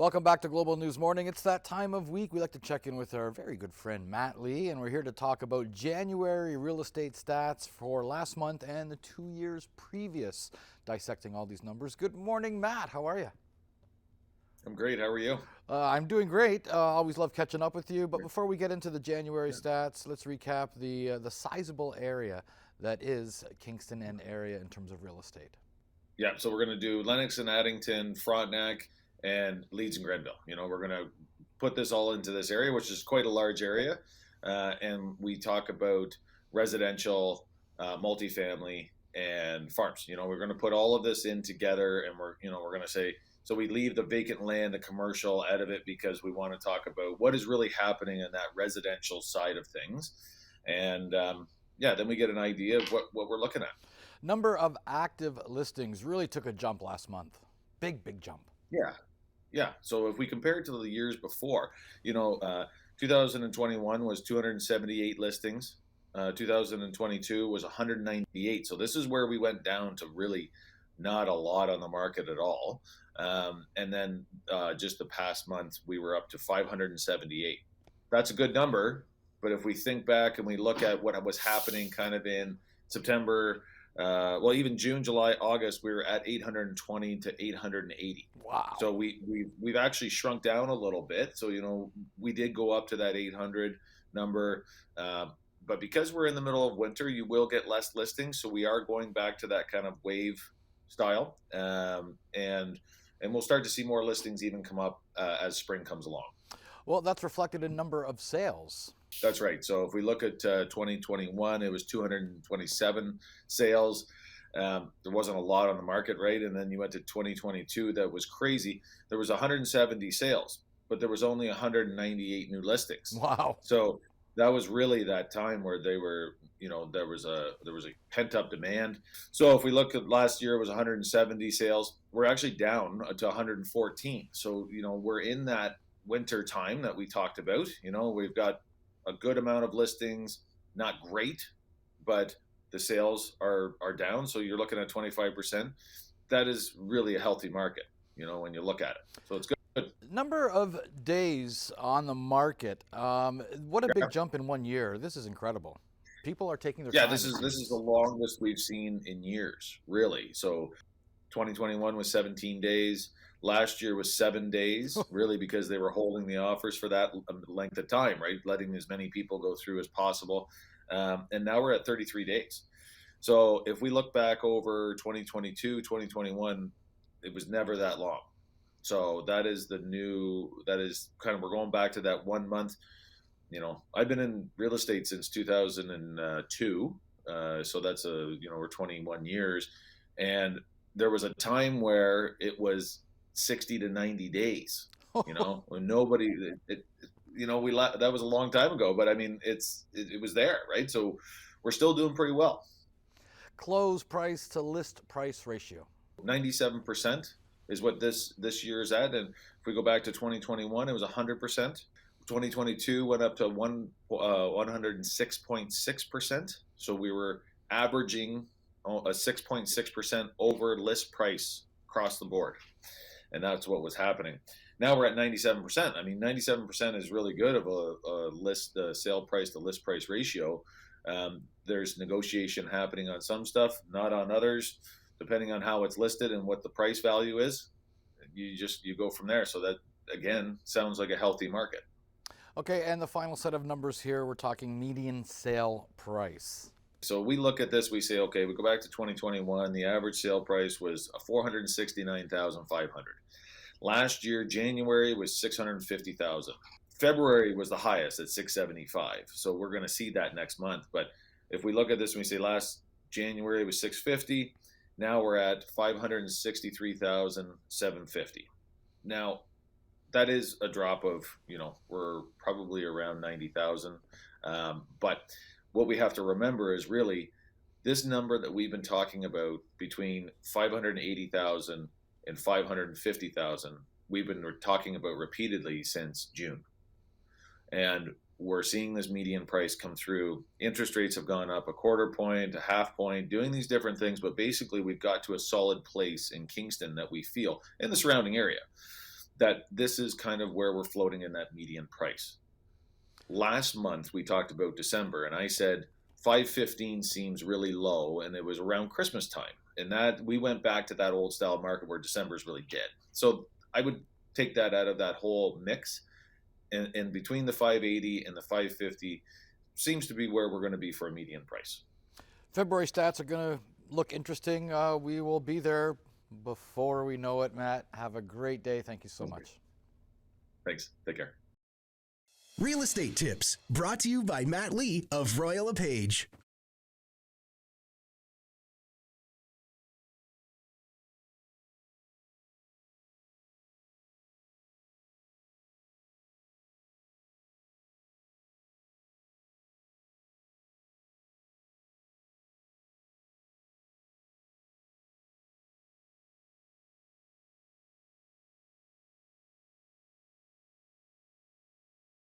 Welcome back to Global News Morning. It's that time of week. We like to check in with our very good friend Matt Lee, and we're here to talk about January real estate stats for last month and the 2 years previous, dissecting all these numbers. Good morning, Matt. How are you? I'm great. How are you? I'm doing great. Always love catching up with you. But before we get into the January stats, let's recap the sizable area that is Kingston and area in terms of real estate. Yeah, so we're going to do Lennox and Addington, Frontenac, and Leeds and Grenville. We're going to put this all into this area, which is quite a large area. And we talk about residential, multifamily, and farms. We're going to put all of this in together, and we're going to say, so we leave the vacant land, the commercial out of it because we want to talk about what is really happening in that residential side of things. And then we get an idea of what we're looking at. Number of active listings really took a jump last month. Big jump. Yeah. Yeah. So if we compare it to the years before, 2021 was 278 listings. 2022 was 198. So this is where we went down to really not a lot on the market at all. And then just the past month, we were up to 578. That's a good number. But if we think back and we look at what was happening kind of in September, even June, July, August, we were at 820 to 880. Wow. So we've actually shrunk down a little bit. So, we did go up to that 800 number. But because we're in the middle of winter, you will get less listings. So we are going back to that kind of wave style. And we'll start to see more listings even come up as spring comes along. Well, that's reflected in number of sales. That's right. So if we look at 2021, it was 227 sales. There wasn't a lot on the market, right? And then you went to 2022, that was crazy. There was 170 sales, but there was only 198 new listings. Wow. So that was really that time where they were, there was a pent up demand. So if we look at last year, it was 170 sales. We're actually down to 114. So, we're in that winter time that we talked about. We've got a good amount of listings, not great, but the sales are down. So you're looking at 25%. That is really a healthy market, when you look at it. So it's good. Number of days on the market. What a big jump in 1 year. This is incredible. People are taking their time. Yeah, this is the longest we've seen in years, really. So 2021 was 17 days. Last year was 7 days, really, because they were holding the offers for that length of time, right? Letting as many people go through as possible. And now we're at 33 days. So if we look back over 2022, 2021, it was never that long. So that is kind of, we're going back to that 1 month. I've been in real estate since 2002. So that's we're 21 years. And there was a time where it was 60 to 90 days, when nobody, that was a long time ago, but I mean, it was there, right? So we're still doing pretty well. Close price to list price ratio. 97% is what this year is at. And if we go back to 2021, it was 100%. 2022 went up to 106.6%. So we were averaging a 6.6% over list price across the board. And that's what was happening. Now we're at 97%. I mean, 97% is really good of a sale price to list price ratio. There's negotiation happening on some stuff, not on others, depending on how it's listed and what the price value is. You go from there. So that, again, sounds like a healthy market. Okay, and the final set of numbers here, we're talking median sale price. So we look at this, we say, okay, we go back to 2021, the average sale price was $469,500. Last year, January was $650,000. February was the highest at $675,000. So we're going to see that next month. But if we look at this and we say last January was $650,000, now we're at $563,750. Now, that is a drop of, we're probably around 90,000. But what we have to remember is really this number that we've been talking about between 580,000 and 550,000, we've been talking about repeatedly since June. And we're seeing this median price come through. Interest rates have gone up a quarter point, a half point, doing these different things. But basically, we've got to a solid place in Kingston that we feel, in the surrounding area, that this is kind of where we're floating in that median price. Last month we talked about December, and I said 515 seems really low, and it was around Christmas time, and that we went back to that old style market where December is really dead. So I would take that out of that whole mix, and between the 580 and the 550 seems to be where we're going to be for a median price. February stats are going to look interesting. We will be there before we know it, Matt. Have a great day. Thank you so much. Thanks. Take care. Real estate tips brought to you by Matt Lee of Royal LePage.